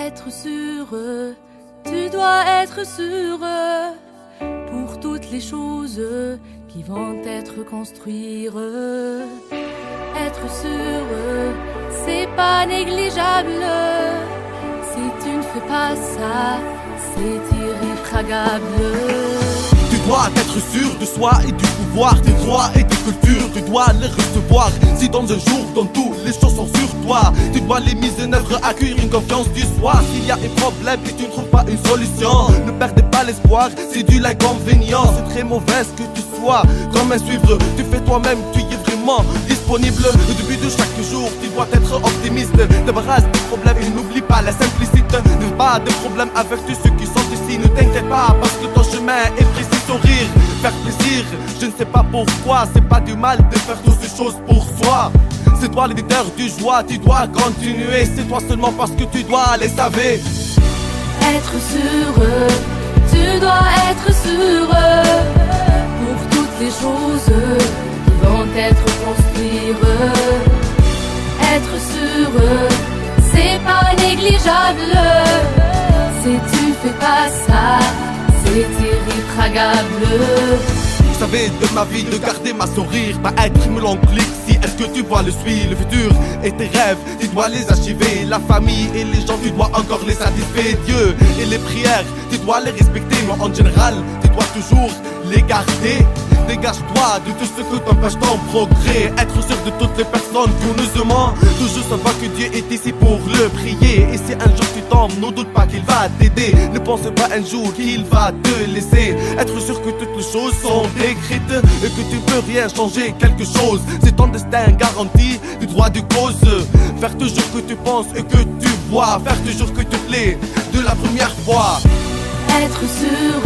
être sûr, tu dois être sûr pour toutes les choses qui vont être construites. Être sûr, c'est pas négligeable. Si tu ne fais pas ça, c'est irréfragable. Tu dois être sûr de soi et du pouvoir, des droits et des cultures. Tu dois les recevoir. Si dans un jour, dans tout, les choses sont sur toi, tu dois les mises en œuvre, accueillir une confiance du soi. S'il y a un problème et tu ne trouves pas une solution, ne perdez pas l'espoir, c'est du l'inconvénient. C'est très mauvais que tu sois comme un suivre. Tu fais toi-même, tu y es vraiment disponible. Au début de chaque jour, tu dois être optimiste. Débarrasse des problèmes et n'oublie pas la simplicité. Ne pas de problèmes avec tous ceux qui sont ici. Ne t'inquiète pas parce que ton chemin est précis. Sourire, faire plaisir, je ne sais pas pourquoi. C'est pas du mal de faire toutes ces choses pour soi. C'est toi l'éditeur du joie, tu dois continuer. C'est toi seulement parce que tu dois les savoir. Être sûr, tu dois être sûr pour toutes les choses qui vont être construites. Être sûr, c'est pas négligeable. Si tu fais pas ça, c'est irréfragable. Vous savez de ma vie de garder ma sourire, pas être mélancolique. Si est-ce que tu vois le futur et tes rêves, tu dois les achever. La famille et les gens, tu dois encore les satisfaire. Dieu et les prières, tu dois les respecter. Mais en général, tu dois toujours les garder. Dégage-toi de tout ce que t'empêche ton progrès. Être sûr de toutes les personnes qu'on nous demande. Toujours savoir que Dieu est ici pour le prier. Et si un jour tu tombes, ne doute pas qu'il va t'aider. Ne pense pas un jour qu'il va te laisser. Être sûr que toutes les choses sont écrites et que tu peux rien changer quelque chose. C'est ton destin garanti, du droit de cause. Faire toujours que tu penses et que tu vois. Faire toujours que tu plais de la première fois. Être sûr,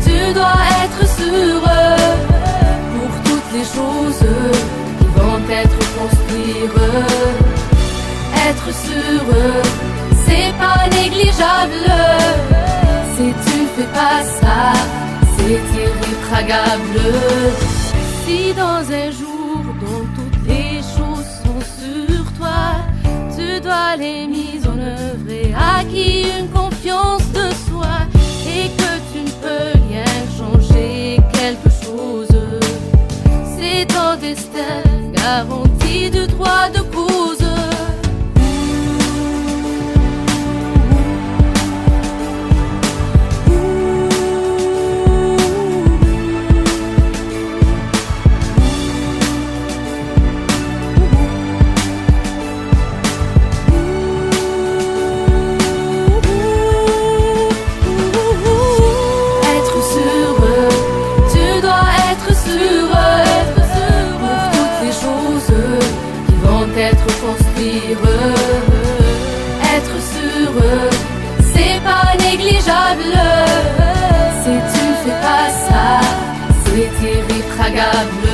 tu dois être sûr pour toutes les choses qui vont être construites. Être sûr, c'est pas négligeable. Si tu fais pas ça, c'est irréfragable. Si dans un jour dont toutes les choses sont sur toi, tu dois les mises en œuvre et acquis une confiance de soi, et que tu ne peux rien changer quelque chose, c'est ton destin garanti de droit de cause. Être sûr, c'est pas négligeable. Si tu ne fais pas ça, c'est irréfragable.